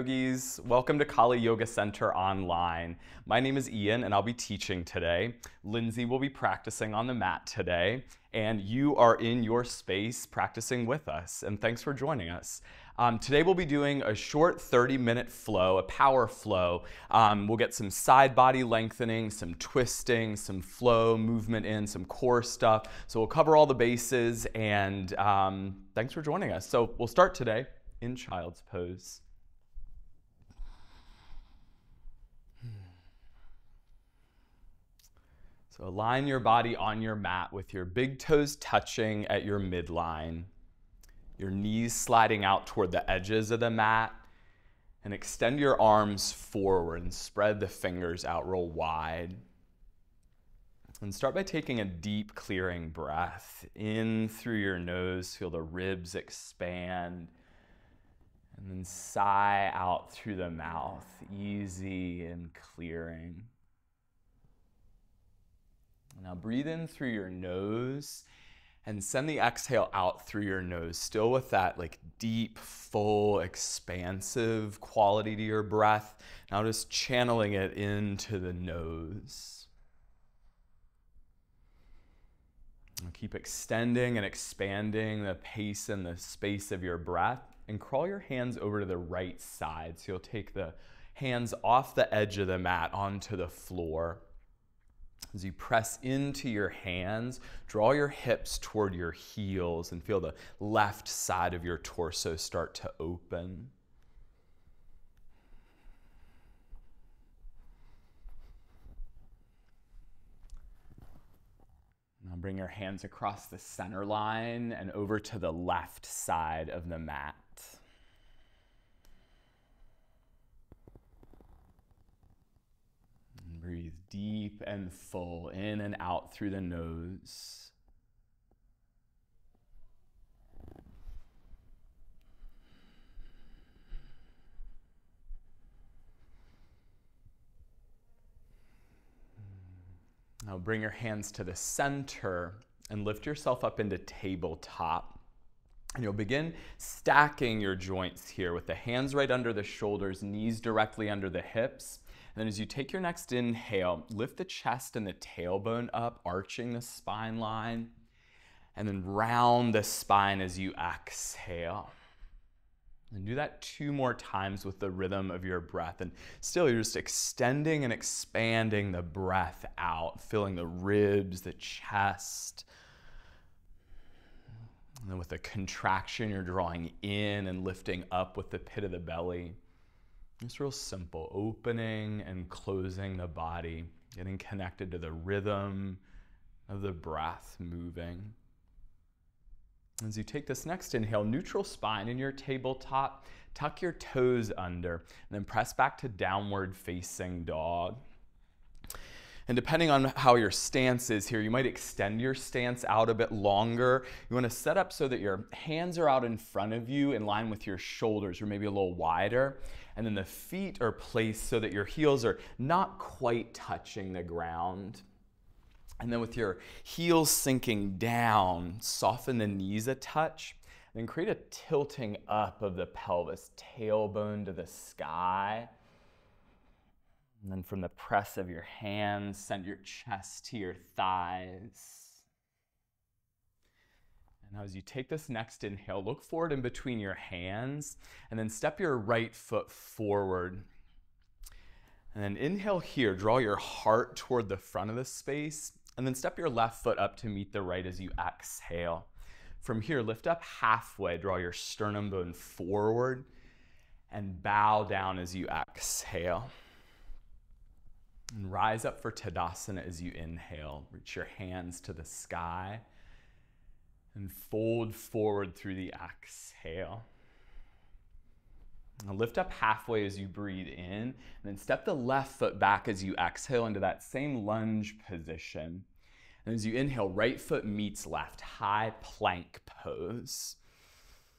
Yogis. Welcome to Kali Yoga Center Online. My name is Ian and I'll be teaching today. Lindsay will be practicing on the mat today, and you are in your space practicing with us. And thanks for joining us. Today we'll be doing a short 30-minute flow, a power flow. We'll get some side body lengthening, some twisting, some flow, movement in, some core stuff. So we'll cover all the bases, and thanks for joining us. So we'll start today in child's pose. So align your body on your mat with your big toes touching at your midline, your knees sliding out toward the edges of the mat, and extend your arms forward and spread the fingers out real wide. And start by taking a deep clearing breath in through your nose. Feel the ribs expand. And then sigh out through the mouth, easy and clearing. Now breathe in through your nose and send the exhale out through your nose, still with that like deep, full, expansive quality to your breath. Now just channeling it into the nose. And keep extending and expanding the pace and the space of your breath. And crawl your hands over to the right side. So you'll take the hands off the edge of the mat onto the floor. As you press into your hands, draw your hips toward your heels and feel the left side of your torso start to open. Now bring your hands across the center line and over to the left side of the mat. Breathe deep and full, in and out through the nose. Now bring your hands to the center and lift yourself up into tabletop. And you'll begin stacking your joints here with the hands right under the shoulders, knees directly under the hips. And then as you take your next inhale, lift the chest and the tailbone up, arching the spine line. And then round the spine as you exhale. And do that 2 more times with the rhythm of your breath. And still, you're just extending and expanding the breath out, filling the ribs, the chest. And then with the contraction, you're drawing in and lifting up with the pit of the belly. It's real simple, opening and closing the body, getting connected to the rhythm of the breath moving. As you take this next inhale, neutral spine in your tabletop, tuck your toes under, and then press back to downward facing dog. And depending on how your stance is here, you might extend your stance out a bit longer. You want to set up so that your hands are out in front of you in line with your shoulders, or maybe a little wider. And then the feet are placed so that your heels are not quite touching the ground. And then with your heels sinking down, soften the knees a touch. And then create a tilting up of the pelvis, tailbone to the sky. And then from the press of your hands, send your chest to your thighs. And now as you take this next inhale, look forward in between your hands, and then step your right foot forward. And then inhale here, draw your heart toward the front of the space, and then step your left foot up to meet the right as you exhale. From here, lift up halfway, draw your sternum bone forward, and bow down as you exhale. And rise up for Tadasana as you inhale. Reach your hands to the sky and fold forward through the exhale. Now lift up halfway as you breathe in, and then step the left foot back as you exhale into that same lunge position. And as you inhale, right foot meets left, high plank pose.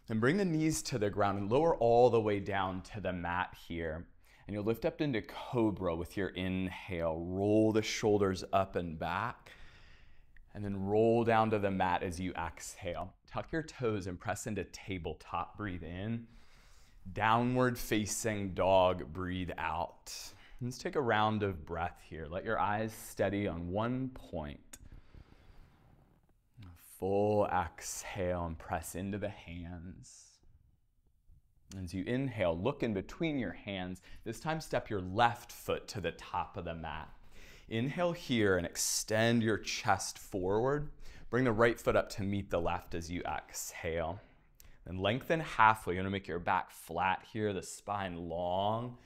And bring the knees to the ground and lower all the way down to the mat here. And you'll lift up into Cobra with your inhale. Roll the shoulders up and back. And then roll down to the mat as you exhale. Tuck your toes and press into tabletop. Breathe in. Downward facing dog, breathe out. Let's take a round of breath here. Let your eyes steady on one point. Full exhale and press into the hands. As you inhale, look in between your hands. This time step your left foot to the top of the mat. Inhale here and extend your chest forward. Bring the right foot up to meet the left as you exhale. Then lengthen halfway. You're going to make your back flat here, the spine long,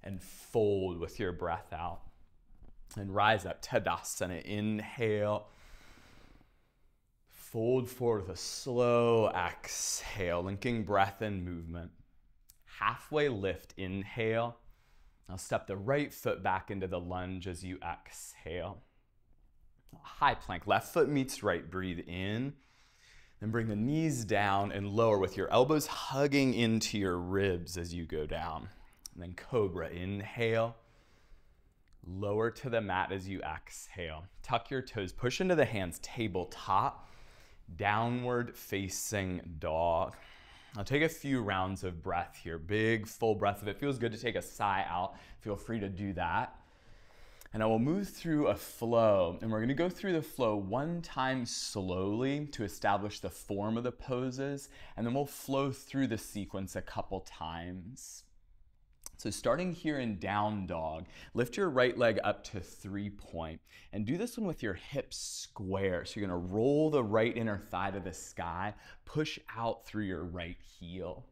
and fold with your breath out. And rise up, Tadasana. Inhale. Fold forward with a slow exhale, linking breath and movement. Halfway lift, inhale. Now step the right foot back into the lunge as you exhale. High plank, left foot meets right, breathe in. Then bring the knees down and lower with your elbows hugging into your ribs as you go down. And then cobra, inhale. Lower to the mat as you exhale. Tuck your toes, push into the hands, tabletop. Downward facing dog. I'll take a few rounds of breath here. Big, full breath. If it feels good to take a sigh out, feel free to do that. And I will move through a flow. And we're going to go through the flow one time slowly to establish the form of the poses. And then we'll flow through the sequence a couple times. So starting here in down dog, lift your right leg up to 3-point and do this one with your hips square. So you're gonna roll the right inner thigh to the sky, push out through your right heel.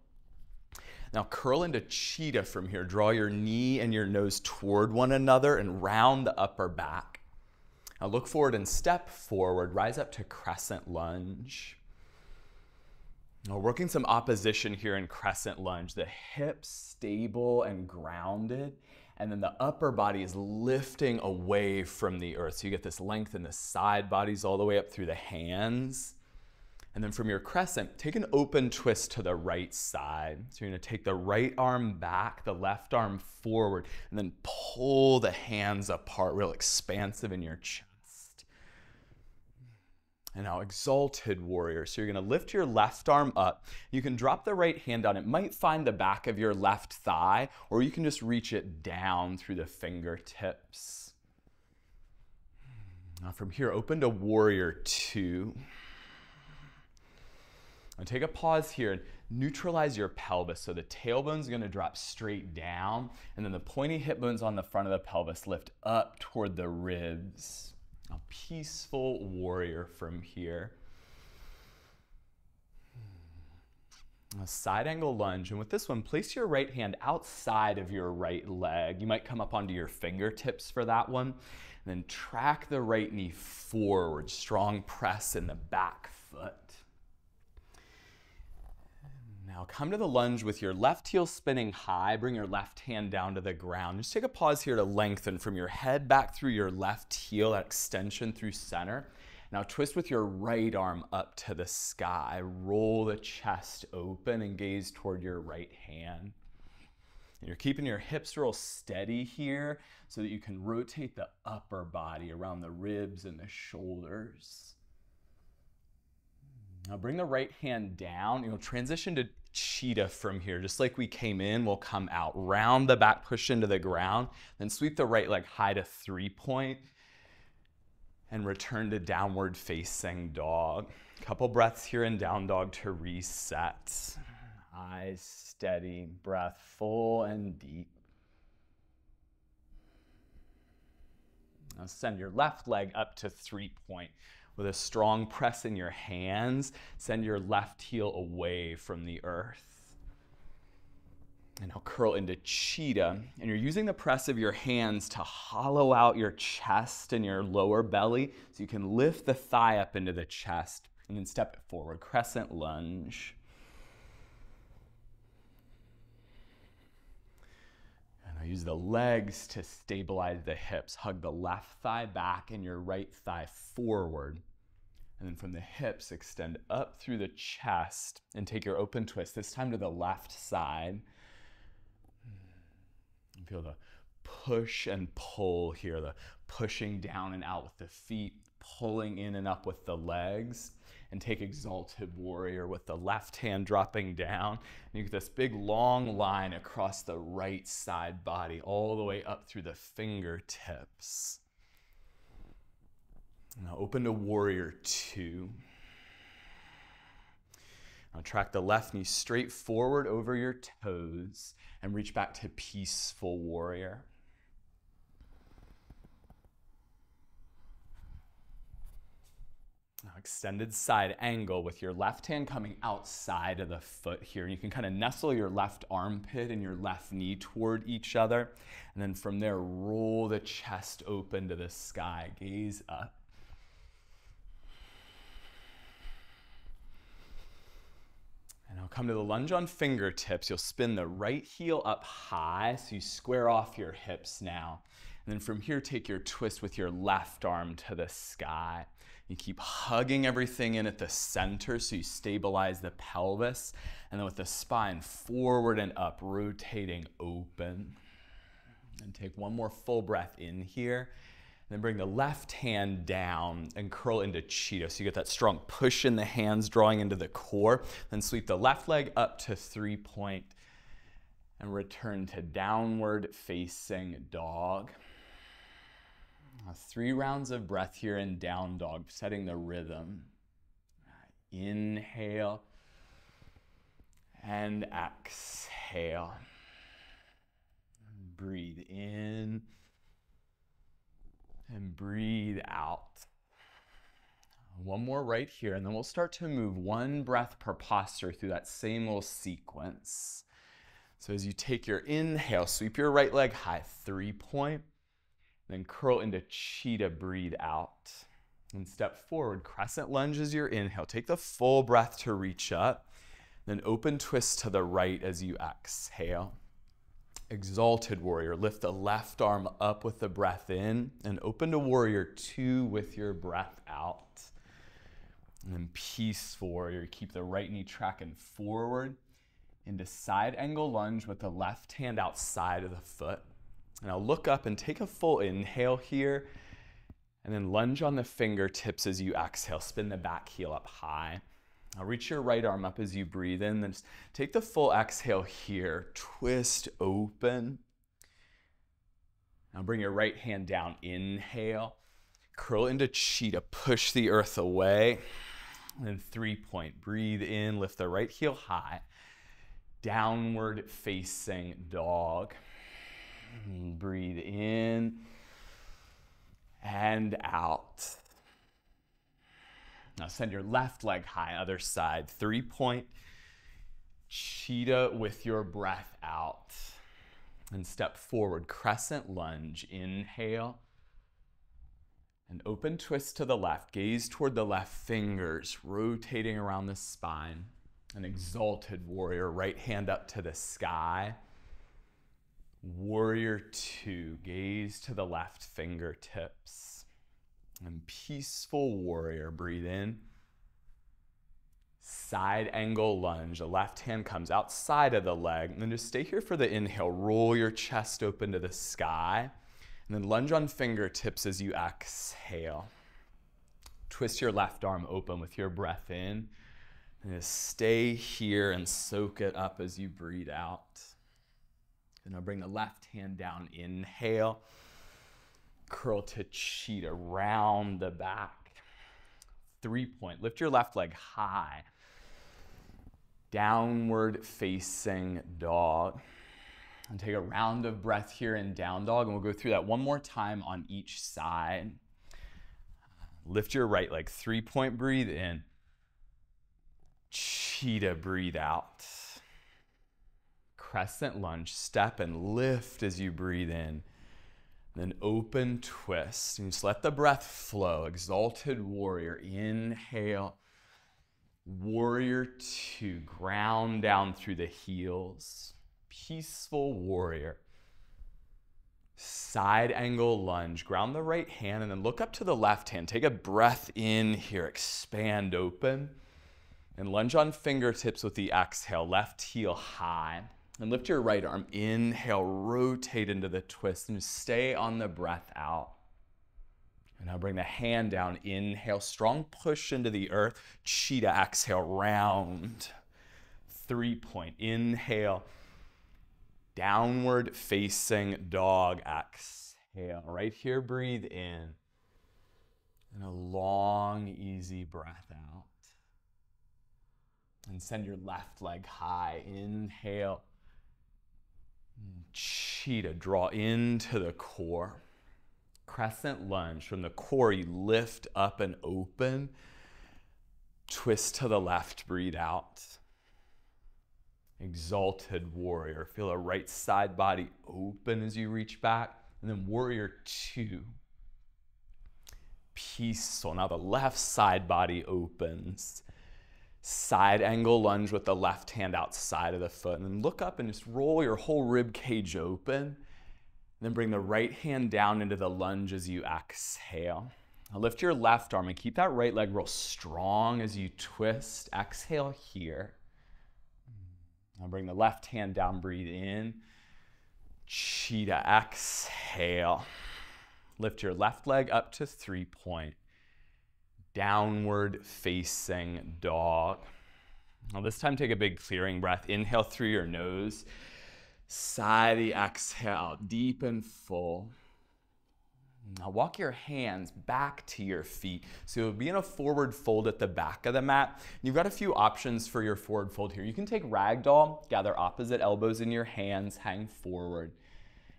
Now curl into cheetah from here. Draw your knee and your nose toward one another and round the upper back. Now look forward and step forward, rise up to crescent lunge. Now working some opposition here in crescent lunge. The hips stable and grounded, and then the upper body is lifting away from the earth. So you get this length in the side bodies all the way up through the hands. And then from your crescent, take an open twist to the right side. So you're gonna take the right arm back, the left arm forward, and then pull the hands apart, real expansive in your chest. And now exalted warrior. So you're gonna lift your left arm up. You can drop the right hand down. It might find the back of your left thigh, or you can just reach it down through the fingertips. Now from here, open to warrior 2. And take a pause here and neutralize your pelvis. So the tailbone's gonna drop straight down, and then the pointy hip bones on the front of the pelvis lift up toward the ribs. A peaceful warrior from here. A side angle lunge, and with this one, place your right hand outside of your right leg. You might come up onto your fingertips for that one. And then track the right knee forward, strong press in the back foot. Now come to the lunge with your left heel spinning high. Bring your left hand down to the ground. Just take a pause here to lengthen from your head back through your left heel, that extension through center. Now twist with your right arm up to the sky. Roll the chest open and gaze toward your right hand. And you're keeping your hips real steady here so that you can rotate the upper body around the ribs and the shoulders. Now bring the right hand down. You'll transition to cheetah from here. Just like we came in, we'll come out. Round the back, push into the ground. Then sweep the right leg high to 3-point. And return to downward facing dog. Couple breaths here in down dog to reset. Eyes steady, breath full and deep. Now send your left leg up to 3-point. With a strong press in your hands, send your left heel away from the earth. And now curl into cheetah. And you're using the press of your hands to hollow out your chest and your lower belly so you can lift the thigh up into the chest and then step it forward. Crescent lunge. And I use the legs to stabilize the hips. Hug the left thigh back and your right thigh forward. And then from the hips, extend up through the chest and take your open twist, this time to the left side. Feel the push and pull here, the pushing down and out with the feet, pulling in and up with the legs. And take Exalted Warrior with the left hand dropping down. And you get this big long line across the right side body, all the way up through the fingertips. Now open to Warrior Two. Now track the left knee straight forward over your toes and reach back to Peaceful Warrior. Now extended side angle with your left hand coming outside of the foot here. You can kind of nestle your left armpit and your left knee toward each other. And then from there, roll the chest open to the sky. Gaze up. And now come to the lunge on fingertips. You'll spin the right heel up high, so you square off your hips now. And then from here, take your twist with your left arm to the sky. You keep hugging everything in at the center so you stabilize the pelvis. And then with the spine forward and up, rotating open. And take one more full breath in here. And then bring the left hand down and curl into Cheetah. So you get that strong push in the hands drawing into the core. Then sweep the left leg up to 3-point and return to downward facing dog. 3 rounds of breath here in down dog, setting the rhythm. Inhale and exhale. Breathe in and breathe out. One more right here, and then we'll start to move 1 breath per posture through that same little sequence. So as you take your inhale, sweep your right leg high, 3-point. Then curl into Cheetah, breathe out. And step forward, crescent lunge as your inhale. Take the full breath to reach up. Then open twist to the right as you exhale. Exalted Warrior, lift the left arm up with the breath in. And open to Warrior Two with your breath out. And then Peaceful Warrior, keep the right knee tracking forward into side angle lunge with the left hand outside of the foot. Now look up and take a full inhale here, and then lunge on the fingertips as you exhale. Spin the back heel up high. Now reach your right arm up as you breathe in, then just take the full exhale here, twist open. Now bring your right hand down, inhale, curl into Cheetah, push the earth away, and then 3-point, breathe in, lift the right heel high, downward facing dog. Breathe in and out. Now send your left leg high, other side, 3-point, Cheetah with your breath out. And step forward, crescent lunge, inhale. And open twist to the left, gaze toward the left fingers, rotating around the spine. An Exalted Warrior, right hand up to the sky. Warrior Two, gaze to the left fingertips. And Peaceful Warrior, breathe in. Side angle lunge, the left hand comes outside of the leg. And then just stay here for the inhale, roll your chest open to the sky. And then lunge on fingertips as you exhale. Twist your left arm open with your breath in. And just stay here and soak it up as you breathe out. And now bring the left hand down, inhale, curl to Cheetah, round the back, 3-point, lift your left leg high, downward facing dog. And take a round of breath here in down dog, and we'll go through that one more time on each side. Lift your right leg, 3-point, breathe in, Cheetah, breathe out. Crescent lunge, step and lift as you breathe in. Then open twist, and just let the breath flow. Exalted Warrior, inhale. Warrior Two, ground down through the heels. Peaceful Warrior. Side angle lunge, ground the right hand and then look up to the left hand. Take a breath in here, expand open. And lunge on fingertips with the exhale, left heel high. And lift your right arm, inhale, rotate into the twist and just stay on the breath out. And now bring the hand down, inhale, strong push into the earth, cheetah, exhale, round. 3-point, inhale, downward facing dog, exhale. Right here, breathe in. And a long, easy breath out. And send your left leg high, inhale. Cheetah, draw into the core. Crescent lunge, from the core you lift up and open. Twist to the left, breathe out. Exalted warrior, feel a right side body open as you reach back. And then warrior 2. Peaceful, now the left side body opens. Side angle lunge with the left hand outside of the foot. And then look up and just roll your whole rib cage open. Then bring the right hand down into the lunge as you exhale. Now lift your left arm and keep that right leg real strong as you twist. Exhale here. Now bring the left hand down, breathe in. Cheetah, exhale. Lift your left leg up to 3-point. Downward facing dog. Now this time take a big clearing breath. Inhale through your nose. Sigh the exhale, deep and full. Now walk your hands back to your feet. So you'll be in a forward fold at the back of the mat. You've got a few options for your forward fold here. You can take ragdoll, gather opposite elbows in your hands, hang forward.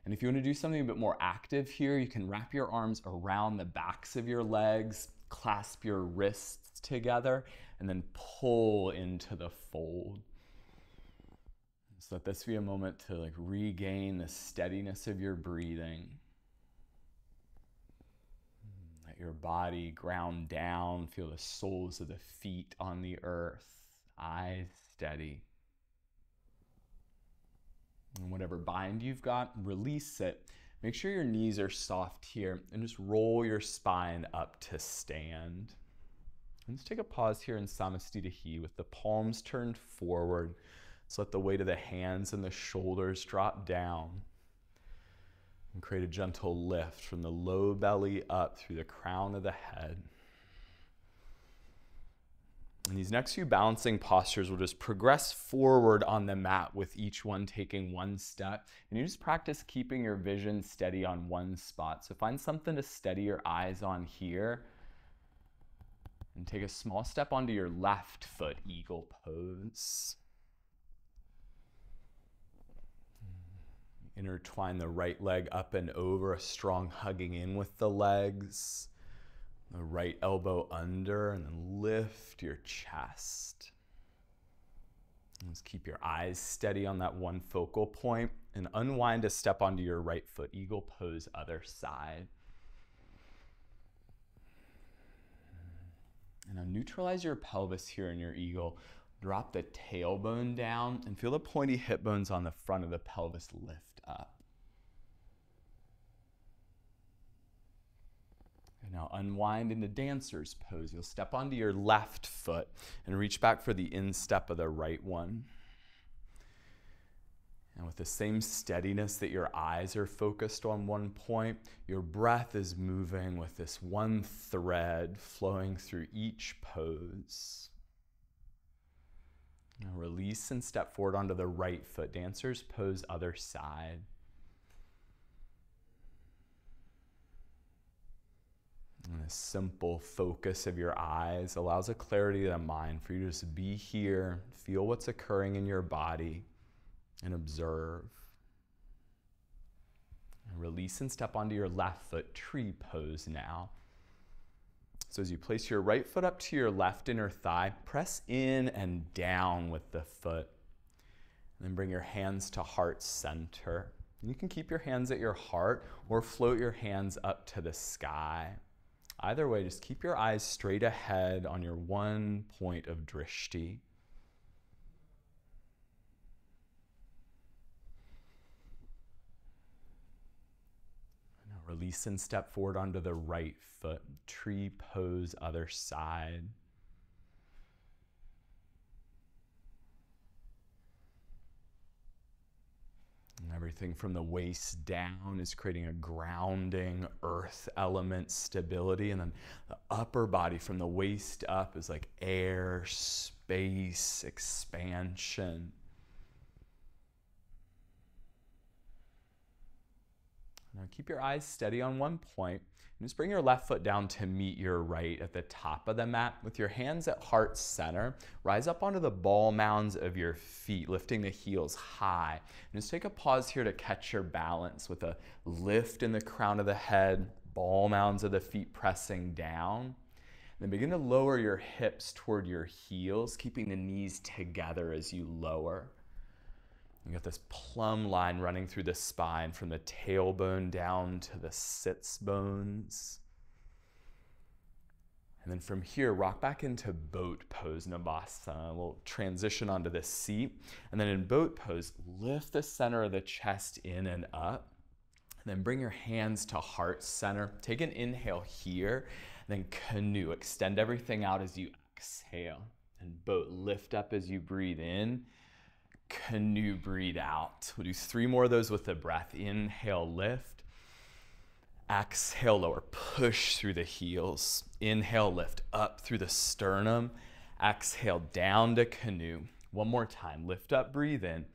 And if you want to do something a bit more active here, you can wrap your arms around the backs of your legs, clasp your wrists together, and then pull into the fold. So let this be a moment to regain the steadiness of your breathing. Let your body ground down, feel the soles of the feet on the earth, eyes steady. And whatever bind you've got, release it. Make sure your knees are soft here and just roll your spine up to stand. And let's take a pause here in Samasthita with the palms turned forward. So let the weight of the hands and the shoulders drop down. And create a gentle lift from the low belly up through the crown of the head. And these next few balancing postures will just progress forward on the mat with each one taking one step. And you just practice keeping your vision steady on one spot. So find something to steady your eyes on here. And take a small step onto your left foot, eagle pose. Intertwine the right leg up and over, a strong hugging in with the legs. The right elbow under, and then lift your chest. And just keep your eyes steady on that one focal point, and unwind a step onto your right foot, eagle pose, other side. And now neutralize your pelvis here in your eagle. Drop the tailbone down and feel the pointy hip bones on the front of the pelvis lift up. And now unwind into dancer's pose. You'll step onto your left foot and reach back for the instep of the right one. And with the same steadiness that your eyes are focused on one point, your breath is moving with this one thread flowing through each pose. Now release and step forward onto the right foot. Dancer's pose, other side. And the simple focus of your eyes allows a clarity of the mind for you to just be here, feel what's occurring in your body, and observe. And release and step onto your left foot, tree pose now. So as you place your right foot up to your left inner thigh, press in and down with the foot. And then bring your hands to heart center. And you can keep your hands at your heart or float your hands up to the sky. Either way, just keep your eyes straight ahead on your one point of drishti. Release and step forward onto the right foot, tree pose, other side. And everything from the waist down is creating a grounding earth element stability. And then the upper body from the waist up is like air, space, expansion. Now keep your eyes steady on one point. And just bring your left foot down to meet your right at the top of the mat. With your hands at heart center, rise up onto the ball mounds of your feet, lifting the heels high. And just take a pause here to catch your balance with a lift in the crown of the head, ball mounds of the feet pressing down. Then begin to lower your hips toward your heels, keeping the knees together as you lower. You got this plumb line running through the spine from the tailbone down to the sits bones. And then from here, rock back into boat pose, Navasana. We'll transition onto the seat. And then in boat pose, lift the center of the chest in and up. And then bring your hands to heart center. Take an inhale here. And then canoe. Extend everything out as you exhale. And boat, lift up as you breathe in. Canoe, breathe out. We'll do 3 more of those with the breath. Inhale, lift. Exhale, lower. Push through the heels. Inhale, lift up through the sternum. Exhale, down to canoe. One more time. Lift up, breathe in.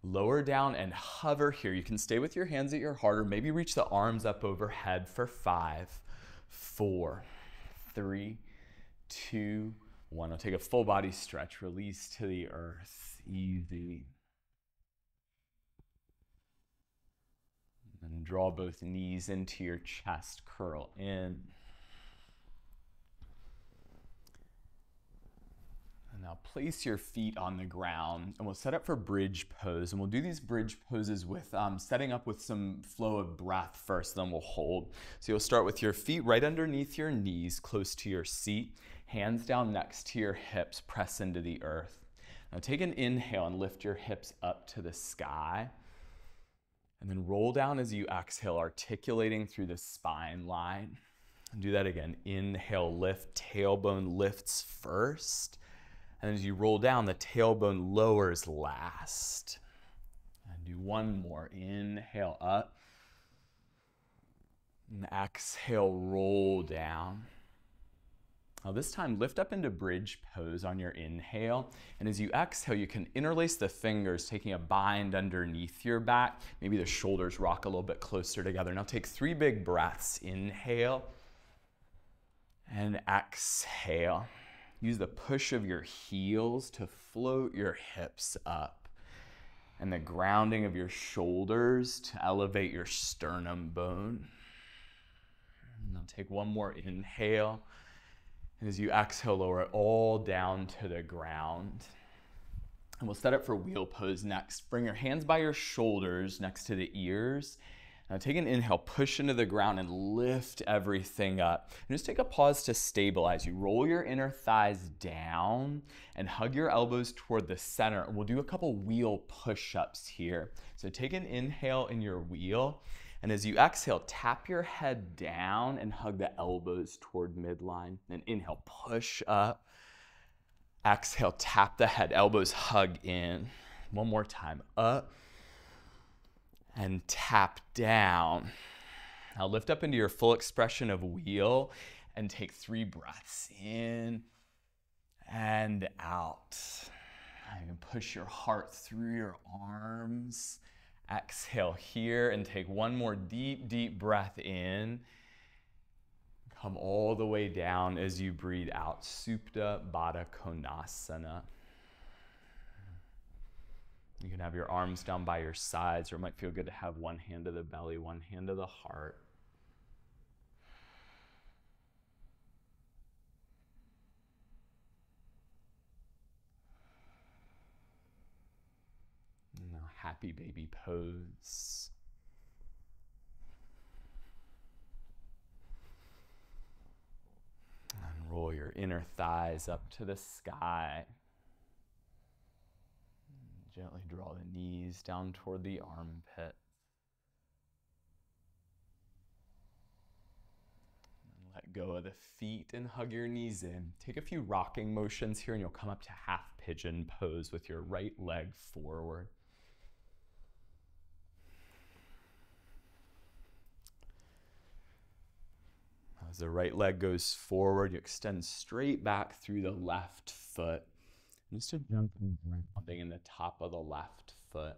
Lower down and hover here. You can stay with your hands at your heart or maybe reach the arms up overhead for 5, 4, 3, 2, 1. I'll take a full body stretch. Release to the earth. Easy. And draw both knees into your chest, curl in. And now place your feet on the ground and we'll set up for bridge pose. And we'll do these bridge poses with setting up with some flow of breath first, then we'll hold. So you'll start with your feet right underneath your knees, close to your seat, hands down next to your hips, press into the earth. Now take an inhale and lift your hips up to the sky. And then roll down as you exhale, articulating through the spine line. And do that again. Inhale, lift, tailbone lifts first. And as you roll down, the tailbone lowers last. And do one more. Inhale up. And exhale, roll down. Now this time, lift up into bridge pose on your inhale. And as you exhale, you can interlace the fingers, taking a bind underneath your back. Maybe the shoulders rock a little bit closer together. Now take 3 big breaths. Inhale and exhale. Use the push of your heels to float your hips up and the grounding of your shoulders to elevate your sternum bone. Now take one more inhale. And as you exhale, lower it all down to the ground. And we'll set up for wheel pose next. Bring your hands by your shoulders next to the ears. Now take an inhale, push into the ground and lift everything up. And just take a pause to stabilize. You roll your inner thighs down and hug your elbows toward the center. And we'll do a couple wheel push-ups here. So take an inhale in your wheel. And as you exhale, tap your head down and hug the elbows toward midline. Then inhale, push up. Exhale, tap the head, elbows hug in. One more time, up and tap down. Now lift up into your full expression of wheel and take 3 breaths in and out. You can push your heart through your arms. Exhale here and take one more deep, deep breath in. Come all the way down as you breathe out. Supta Baddha Konasana. You can have your arms down by your sides, or it might feel good to have one hand to the belly, one hand to the heart. Now, happy baby pose. And roll your inner thighs up to the sky. Gently draw the knees down toward the armpit. And let go of the feet and hug your knees in. Take a few rocking motions here and you'll come up to half pigeon pose with your right leg forward. As the right leg goes forward, you extend straight back through the left foot. Just a gentle grounding in the top of the left foot.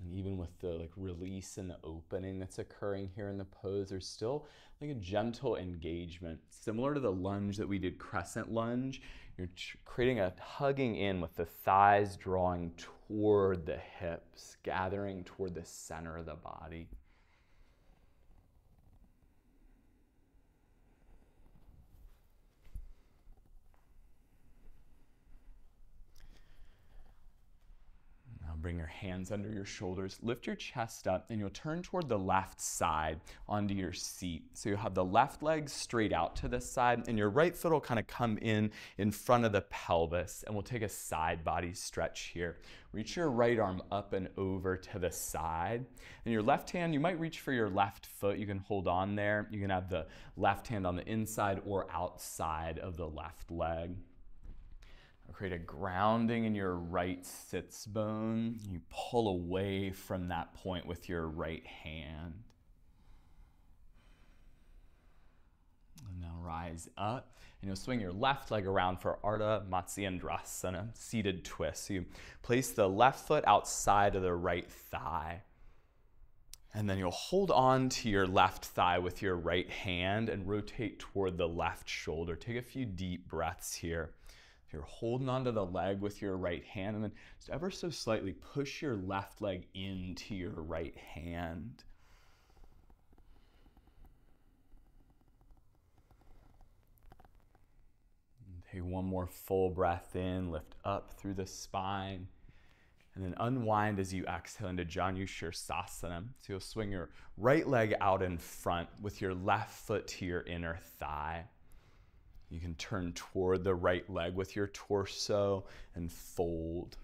And even with the release and the opening that's occurring here in the pose, there's still a gentle engagement. Similar to the lunge that we did, crescent lunge, you're creating a hugging in with the thighs drawing toward the hips, gathering toward the center of the body. Bring your hands under your shoulders, lift your chest up, and you'll turn toward the left side onto your seat. So you'll have the left leg straight out to the side, and your right foot will kind of come in front of the pelvis, and we'll take a side body stretch here. Reach your right arm up and over to the side. And your left hand, you might reach for your left foot. You can hold on there. You can have the left hand on the inside or outside of the left leg. Create a grounding in your right sits bone. You pull away from that point with your right hand. And now rise up, and you'll swing your left leg around for Ardha Matsyendrasana, seated twist. So you place the left foot outside of the right thigh. And then you'll hold on to your left thigh with your right hand and rotate toward the left shoulder. Take a few deep breaths here. You're holding onto the leg with your right hand, and then just ever so slightly push your left leg into your right hand. And take one more full breath in, lift up through the spine, and then unwind as you exhale into Janu Sirsasana. So you'll swing your right leg out in front with your left foot to your inner thigh. You can turn toward the right leg with your torso and fold.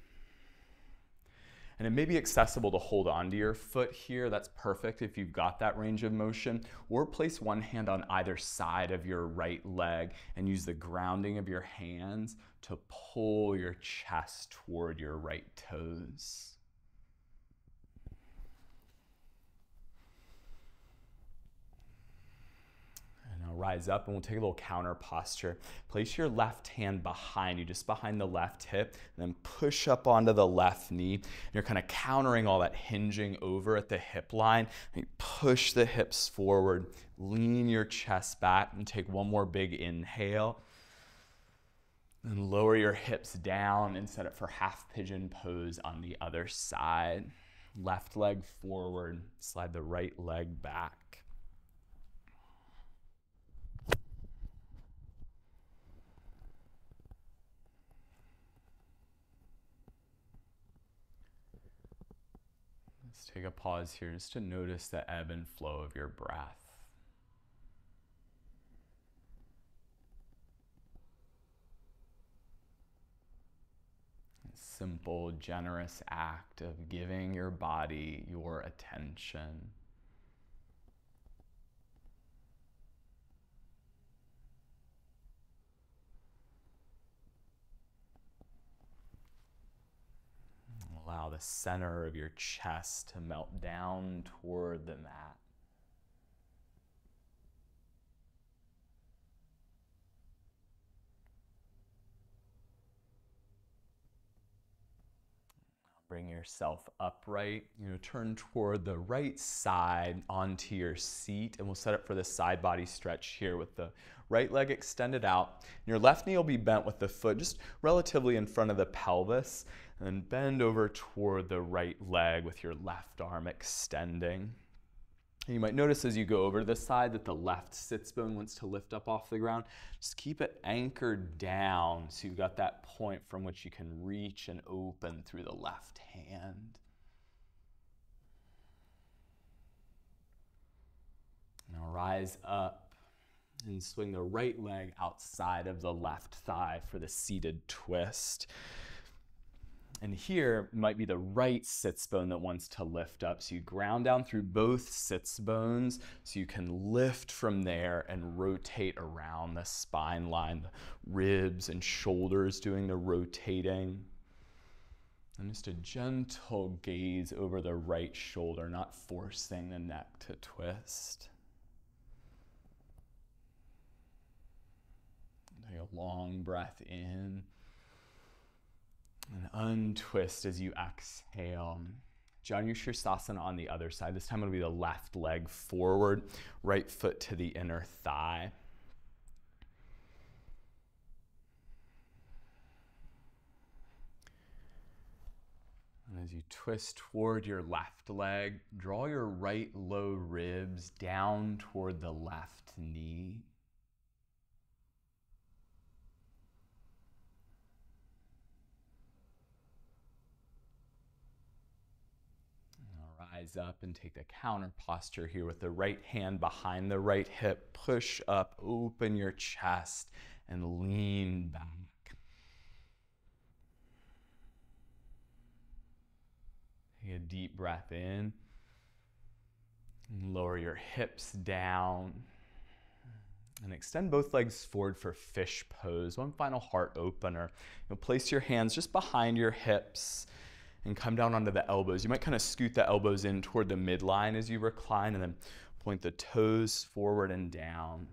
And it may be accessible to hold onto your foot here. That's perfect if you've got that range of motion. Or place one hand on either side of your right leg and use the grounding of your hands to pull your chest toward your right toes. Rise up, and we'll take a little counter posture. Place your left hand behind you, just behind the left hip, and then push up onto the left knee. And you're kind of countering all that hinging over at the hip line. And you push the hips forward, lean your chest back, and take one more big inhale. And lower your hips down and set it for half pigeon pose on the other side. Left leg forward, slide the right leg back. Let's take a pause here just to notice the ebb and flow of your breath. A simple, generous act of giving your body your attention. Allow the center of your chest to melt down toward the mat. Bring yourself upright. Turn toward the right side onto your seat, and we'll set up for the side body stretch here with the right leg extended out. Your left knee will be bent with the foot just relatively in front of the pelvis, and then bend over toward the right leg with your left arm extending. And you might notice as you go over to the side that the left sits bone wants to lift up off the ground. Just keep it anchored down so you've got that point from which you can reach and open through the left hand. Now rise up and swing the right leg outside of the left thigh for the seated twist. And here might be the right sits bone that wants to lift up. So you ground down through both sits bones so you can lift from there and rotate around the spine line, the ribs and shoulders doing the rotating. And just a gentle gaze over the right shoulder, not forcing the neck to twist. Take a long breath in and untwist as you exhale. Janu Sirsasana on the other side. This time it'll be the left leg forward, right foot to the inner thigh. And as you twist toward your left leg, draw your right low ribs down toward the left knee. Rise up and take the counter posture here with the right hand behind the right hip. Push up, open your chest, and lean back. Take a deep breath in. And lower your hips down. And extend both legs forward for fish pose. One final heart opener. You'll place your hands just behind your hips and come down onto the elbows. You might kind of scoot the elbows in toward the midline as you recline, and then point the toes forward and down.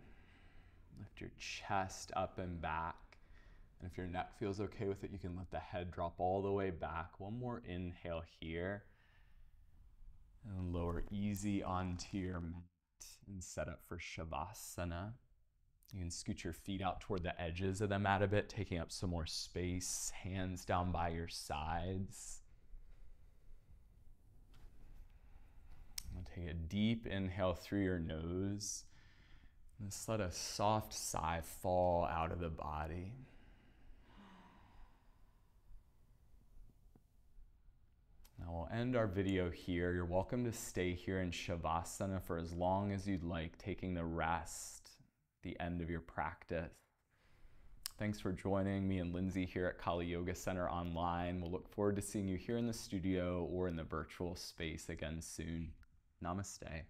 Lift your chest up and back. And if your neck feels okay with it, you can let the head drop all the way back. One more inhale here. And lower easy onto your mat and set up for Shavasana. You can scoot your feet out toward the edges of the mat a bit, taking up some more space. Hands down by your sides. Take a deep inhale through your nose. And just let a soft sigh fall out of the body. Now we'll end our video here. You're welcome to stay here in Shavasana for as long as you'd like, taking the rest, the end of your practice. Thanks for joining me and Lindsay here at Kali Yoga Center online. We'll look forward to seeing you here in the studio or in the virtual space again soon. Namaste.